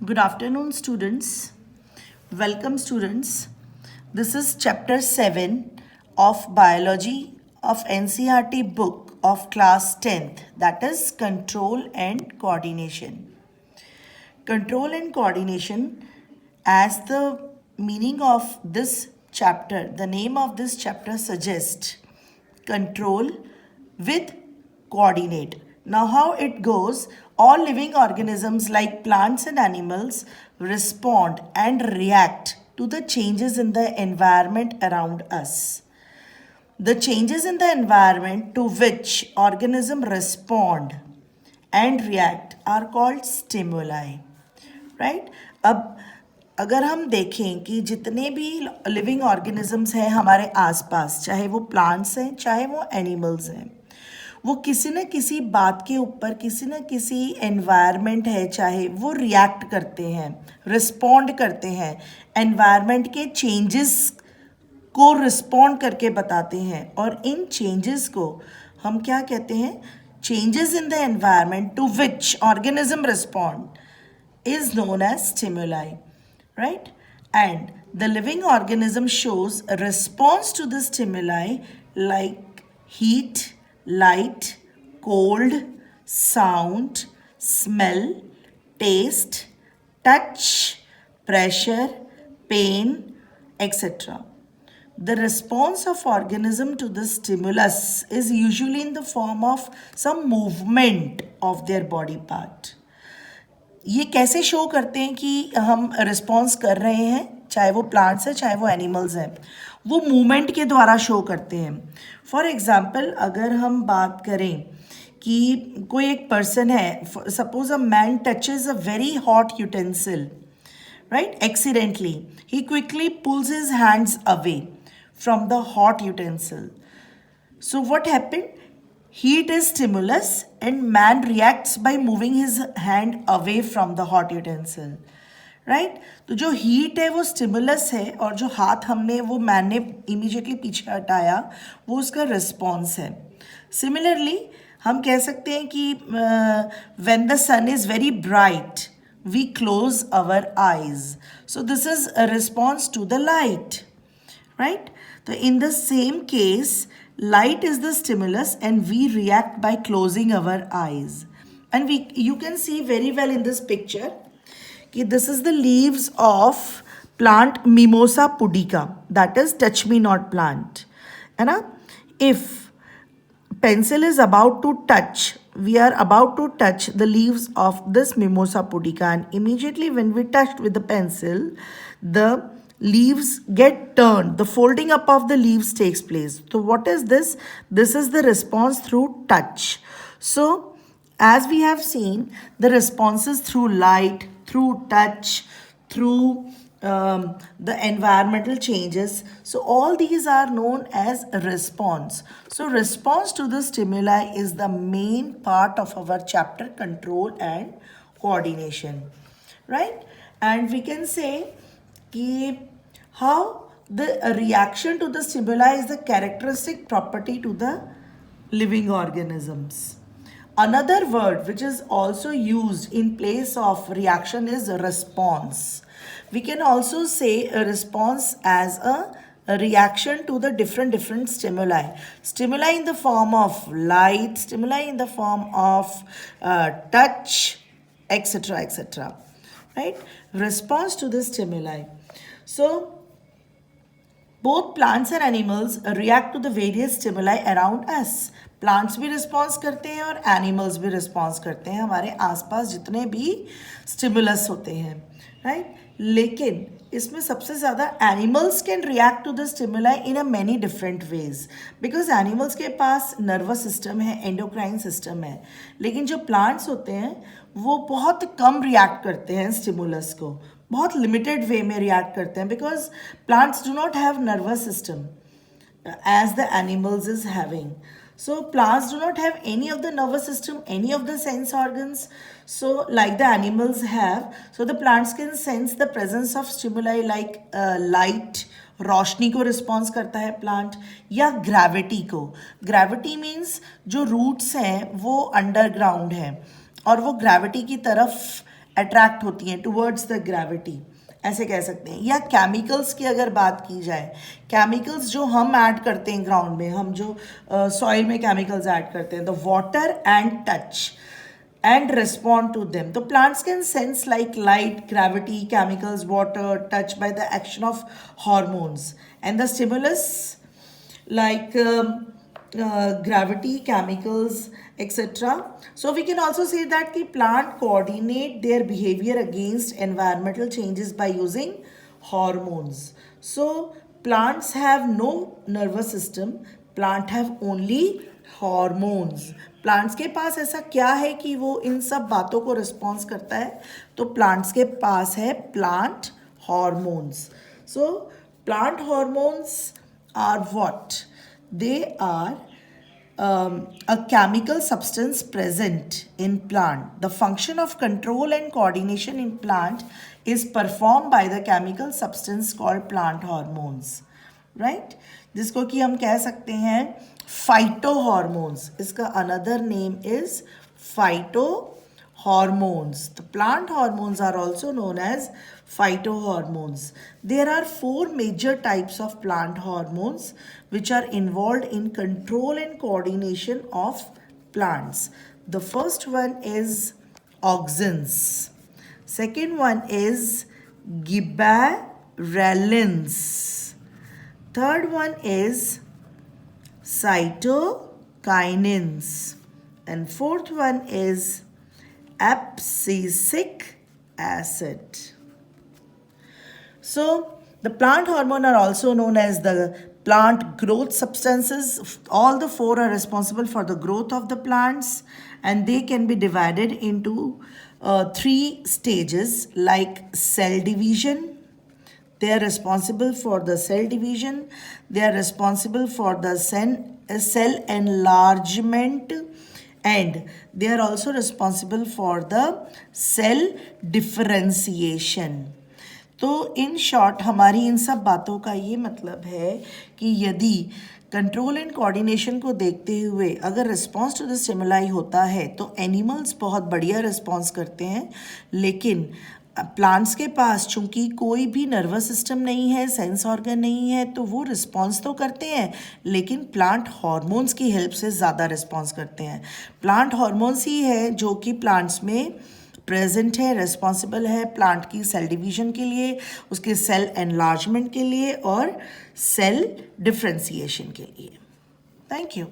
Good afternoon, students. Welcome, students. This is chapter 7 of Biology of NCERT book of class 10th, that is Control and Coordination. Control and coordination, as the meaning of this chapter, the name of this chapter suggests control with coordinate. Now, how it goes, all living organisms like plants and animals respond and react to the changes in the environment around us. The changes in the environment to which organisms respond and react are called stimuli. Right अब अगर हम देखें कि जितने भी living organisms हैं हमारे आसपास, चाहे वो प्लांट्स हैं चाहे वो एनिमल्स हैं, वो किसी न किसी बात के ऊपर, किसी न किसी एनवायरनमेंट है चाहे, वो रिएक्ट करते हैं, रिस्पॉन्ड करते हैं, एनवायरनमेंट के चेंजेस को रिस्पॉन्ड करके बताते हैं. और इन चेंजेस को हम क्या कहते हैं? Changes in the environment to which organism respond is known as stimuli, right? And the living organism shows a response to the stimuli like heat, light, cold, sound, smell, taste, touch, pressure, pain, etc. The response of organism to the stimulus is usually in the form of some movement of their body part. ये कैसे show करते हैं कि हम response कर रहे हैं, चाहे वो प्लांट्स हैं चाहे वो एनिमल्स हैं, वो मूवमेंट के द्वारा शो करते हैं. फॉर एग्जांपल अगर हम बात करें कि कोई एक पर्सन है, suppose a man touches a very hot utensil, right, accidentally, he quickly pulls his hands away from the hot utensil. So what happened? Heat is stimulus and man reacts by moving his hand away from the hot utensil. Right तो जो heat है वो stimulus है और जो हाथ हमने वो मैन ने इमीडिएटली पीछे हटाया वो उसका रिस्पॉन्स है. सिमिलरली हम कह सकते हैं कि when the sun is very bright we close our eyes, so this is a response to the light, right? So in the same case, light is the stimulus and we react by closing our eyes. And you can see very well in this picture कि this is the leaves of plant Mimosa pudica, that is touch me not plant. है ना? If pencil is about to touch, we are about to touch the leaves of this Mimosa pudica, and immediately when we touched with the pencil, the leaves get turned, the folding up of the leaves takes place. So what is this? This is the response through touch. So as we have seen, the responses through light, through touch, through the environmental changes, so all these are known as response. So response to the stimuli is the main part of our chapter control and coordination, right? And we can say कि how the reaction to the stimuli is the characteristic property to the living organisms. Another word which is also used in place of reaction is response. We can also say a response as a reaction to the different stimuli. Stimuli in the form of light, stimuli in the form of touch, etc., etc. Right? Response to the stimuli. So both plants and animals react to the various stimuli around us. Plants भी response करते हैं और animals भी response करते हैं हमारे आसपास जितने भी स्टिमुलस होते हैं, राइट? लेकिन इसमें सबसे ज़्यादा animals can react to the stimuli in a many different ways, because animals के पास नर्वस सिस्टम है, एंडोक्राइन सिस्टम है. लेकिन जो प्लांट्स होते हैं वो बहुत कम रिएक्ट करते हैं स्टिमुलस को, बहुत लिमिटेड वे में रिएक्ट करते हैं, because plants do not have nervous system as the animals is having. So plants do not have any of the nervous system, any of the sense organs, so like the animals have. So the plants can sense the presence of stimuli like light, रोशनी को response करता है plant, या gravity को. Gravity means जो roots हैं वो underground हैं और वो ग्रेविटी की तरफ अट्रैक्ट होती हैं टुवर्ड्स द ग्रेविटी, ऐसे कह सकते हैं। या केमिकल्स की अगर बात की जाए, केमिकल्स जो हम ऐड करते हैं ग्राउंड में, हम जो सॉइल में केमिकल्स ऐड करते हैं, the water and touch and respond to them. The plants can sense like light, gravity, chemicals, water, touch by the action of hormones. And the stimulus like gravity, chemicals, etc. So we can also say that the plant coordinate their behavior against environmental changes by using hormones. So plants have no nervous system. Plant have only hormones. Plants के पास ऐसा क्या है कि वो इन सब बातों को response करता है? तो प्लांट्स के पास है plant hormones. So plant hormones are what? They are a chemical substance present in plant. The function of control and coordination in plant is performed by the chemical substance called plant hormones. Right? जिसको कि हम कह सकते हैं phyto hormones. इसका another name is phyto hormones. The plant hormones are also known as phytohormones. There are 4 major types of plant hormones which are involved in control and coordination of plants. The first one is auxins. Second one is gibberellins. Third one is cytokinins. And fourth one is abscisic acid. So the plant hormone are also known as the plant growth substances. All the 4 are responsible for the growth of the plants, and they can be divided into 3 stages like cell division. They are responsible for the cell division. They are responsible for the cell enlargement, and they are also responsible for the cell differentiation. तो in short हमारी इन सब बातों का ये मतलब है कि यदि कंट्रोल एंड कोऑर्डिनेशन को देखते हुए अगर रिस्पॉन्स टू द स्टिमुलाई होता है तो एनिमल्स बहुत बढ़िया रिस्पॉन्स करते हैं, लेकिन प्लांट्स के पास चूंकि कोई भी नर्वस सिस्टम नहीं है, सेंस ऑर्गन नहीं है, तो वो रिस्पॉन्स तो करते हैं लेकिन प्लांट हार्मोन्स की हेल्प से ज़्यादा रिस्पॉन्स करते हैं। प्लांट हार्मोन्स ही है जो कि प्लांट्स में प्रेजेंट है, रिस्पॉन्सिबल है प्लांट की सेल डिवीजन के लिए, उसके सेल एनलार्जमेंट के लिए और सेल डिफ्रेंसिएशन के लिए। Thank you.